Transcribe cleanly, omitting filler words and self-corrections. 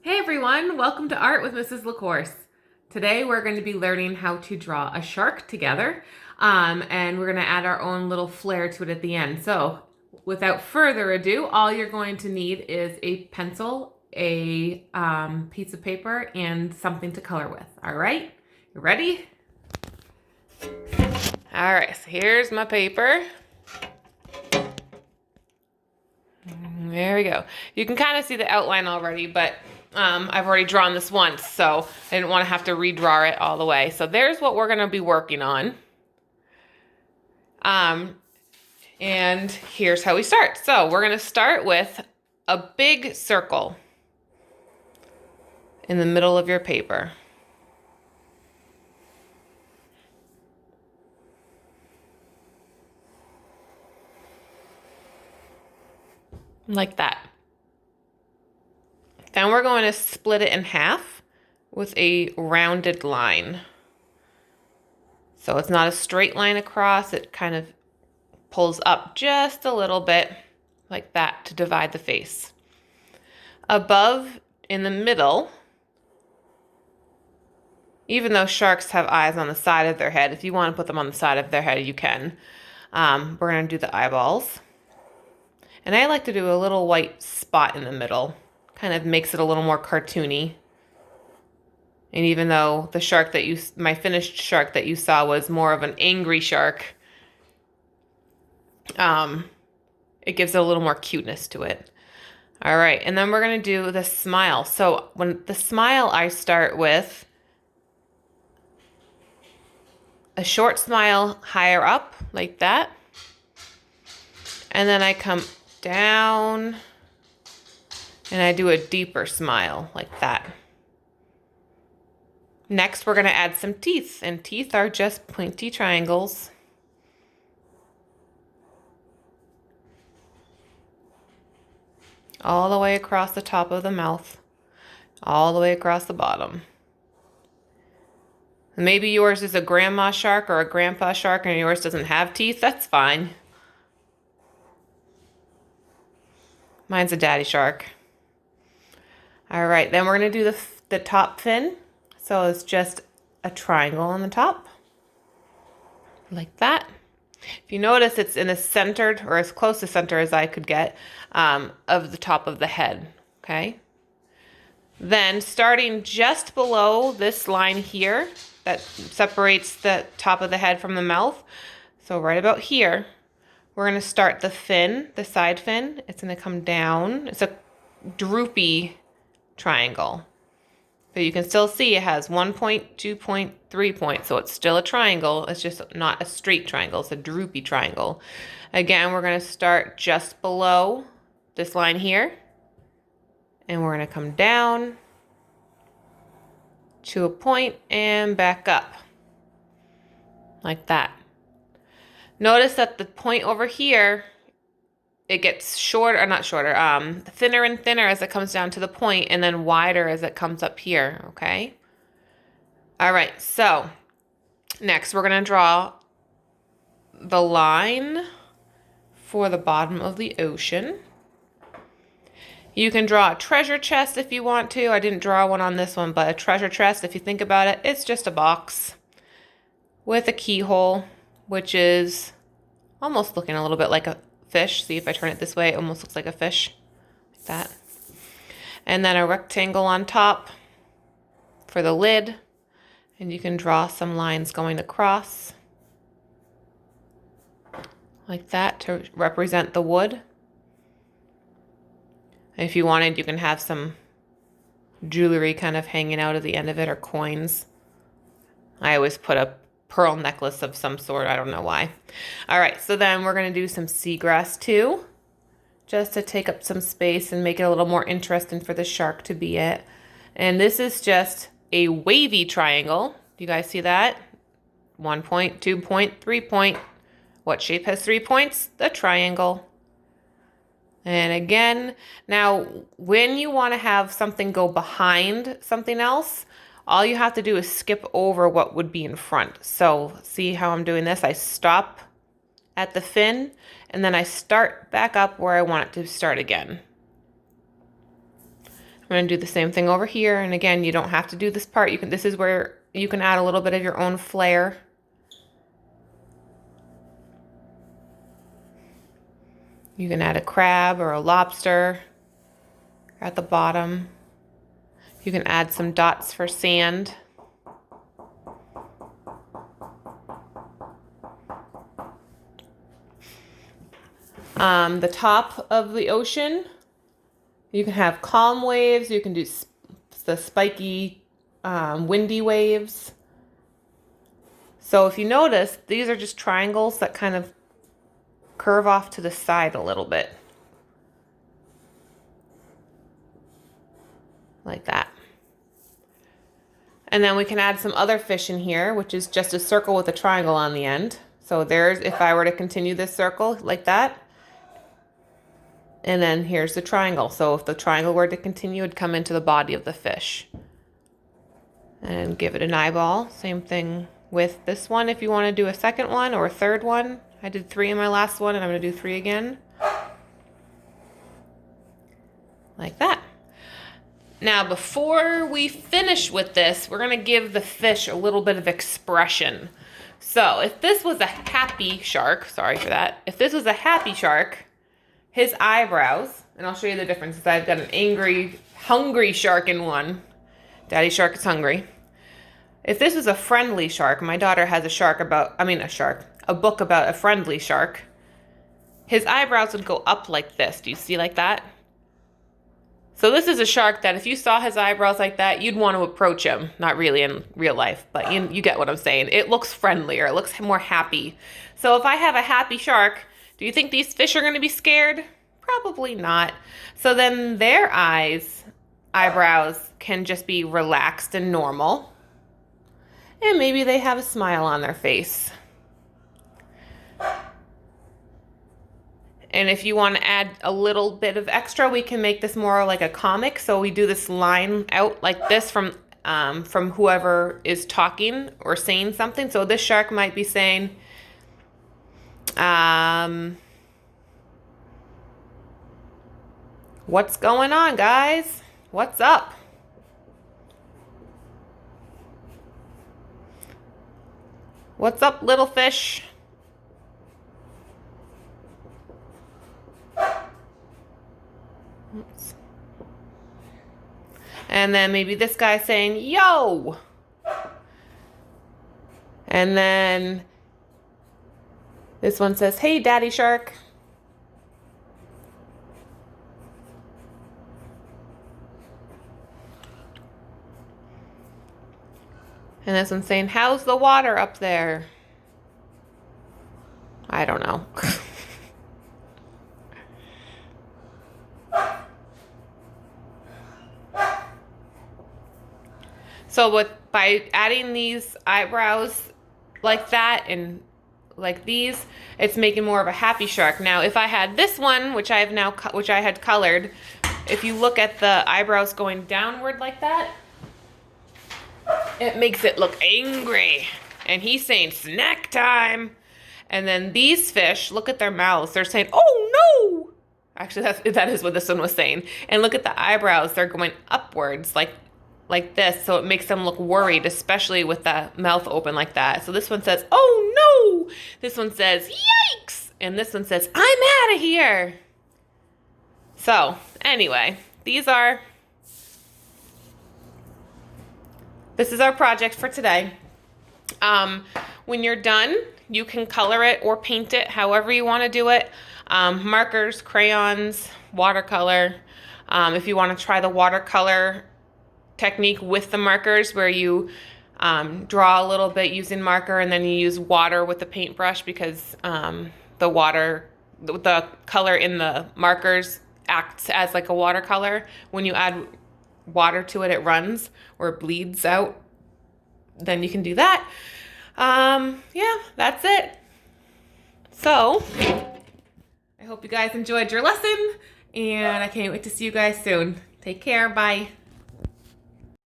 Hey everyone, welcome to Art with Mrs. LaCourse. Today we're going to be learning how to draw a shark together, and we're going to add our own little flair to it at the end. So without further ado, all you're going to need is a pencil, a piece of paper, and something to color with. All right, you ready? All right, so here's my paper. There we go. You can kind of see the outline already, but I've already drawn this once, so I didn't want to have to redraw it all the way. So there's what we're going to be working on. And here's how we start. So we're going to start with a big circle in the middle of your paper. Like that. Then we're going to split it in half with a rounded line. So it's not a straight line across, it kind of pulls up just a little bit like that to divide the face. Above, in the middle, even though sharks have eyes on the side of their head, if you want to put them on the side of their head, you can. We're going to do the eyeballs. And I like to do a little white spot in the middle. Kind of makes it a little more cartoony. And even though the shark that my finished shark that you saw was more of an angry shark, it gives it a little more cuteness to it. All right, and then we're gonna do the smile. So when the smile, I start with a short smile higher up, like that. And then I come down and I do a deeper smile, like that. Next, we're gonna add some teeth, and teeth are just pointy triangles. All the way across the top of the mouth, all the way across the bottom. Maybe yours is a grandma shark or a grandpa shark and yours doesn't have teeth, that's fine. Mine's a daddy shark. All right, then we're gonna do the top fin. So it's just a triangle on the top, like that. If you notice, it's in a centered, or as close to center as I could get, of the top of the head, okay? Then starting just below this line here that separates the top of the head from the mouth, so right about here, we're gonna start the fin, the side fin. It's gonna come down. It's a droopy triangle. But you can still see it has 1 point, 2 point, 3 point. So it's still a triangle. It's just not a straight triangle. It's a droopy triangle. Again, we're going to start just below this line here. And we're going to come down to a point and back up. Like that. Notice that the point over here, it gets shorter, or not shorter, thinner and thinner as it comes down to the point, and then wider as it comes up here, okay? All right, so next we're gonna draw the line for the bottom of the ocean. You can draw a treasure chest if you want to. I didn't draw one on this one, but a treasure chest, if you think about it, it's just a box with a keyhole, which is almost looking a little bit like a fish. See, if I turn it this way, it almost looks like a fish, like that. And then a rectangle on top for the lid. And you can draw some lines going across, like that, to represent the wood. And if you wanted, you can have some jewelry kind of hanging out at the end of it, or coins. I always put a pearl necklace of some sort. I don't know why. All right, so then we're going to do some seagrass too, just to take up some space and make it a little more interesting for the shark to be it. And this is just a wavy triangle. Do you guys see that? 1 point, 2 point, 3 point. What shape has 3 points? The triangle. And again, now when you want to have something go behind something else, all you have to do is skip over what would be in front. So see how I'm doing this? I stop at the fin, and then I start back up where I want it to start again. I'm going to do the same thing over here. And again, you don't have to do this part. This is where you can add a little bit of your own flair. You can add a crab or a lobster at the bottom. You can add some dots for sand. The top of the ocean, you can have calm waves. You can do the spiky, windy waves. So if you notice, these are just triangles that kind of curve off to the side a little bit. Like that. And then we can add some other fish in here, which is just a circle with a triangle on the end. So there's, if I were to continue this circle like that, and then here's the triangle. So if the triangle were to continue, it'd come into the body of the fish. And give it an eyeball. Same thing with this one if you want to do a second one or a third one. I did 3 in my last one, and I'm going to do 3 again. Like that. Now, before we finish with this, we're going to give the fish a little bit of expression. So if this was a happy shark, sorry for that. If this was a happy shark, his eyebrows, and I'll show you the difference. I've got an angry, hungry shark in one. Daddy shark is hungry. If this was a friendly shark, my daughter has a book about a friendly shark. His eyebrows would go up like this. Do you see like that? So this is a shark that if you saw his eyebrows like that, you'd want to approach him. Not really in real life, but you get what I'm saying. It looks friendlier. It looks more happy. So if I have a happy shark, do you think these fish are going to be scared? Probably not. So then their eyebrows can just be relaxed and normal. And maybe they have a smile on their face. And if you want to add a little bit of extra, we can make this more like a comic. So we do this line out like this from whoever is talking or saying something. So this shark might be saying, what's going on, guys? What's up? What's up, little fish? Oops. And then maybe this guy saying, yo! And then this one says, hey, Daddy Shark. And this one's saying, how's the water up there? I don't know. So by adding these eyebrows like that and like these, it's making more of a happy shark. Now, if I had this one, which I had colored, if you look at the eyebrows going downward like that, it makes it look angry. And he's saying, snack time. And then these fish, look at their mouths. They're saying, oh no. Actually, that is what this one was saying. And look at the eyebrows. They're going upwards like this. So it makes them look worried, especially with the mouth open like that. So this one says, oh no. This one says, yikes. And this one says, I'm out of here. So anyway, this is our project for today. When you're done, you can color it or paint it however you want to do it. Markers, crayons, watercolor. If you want to try the watercolor technique with the markers where you draw a little bit using marker and then you use water with the paintbrush because the color in the markers acts as like a watercolor. When you add water to it, it runs or it bleeds out. Then you can do that. Yeah, that's it. So I hope you guys enjoyed your lesson and I can't wait to see you guys soon. Take care. Bye.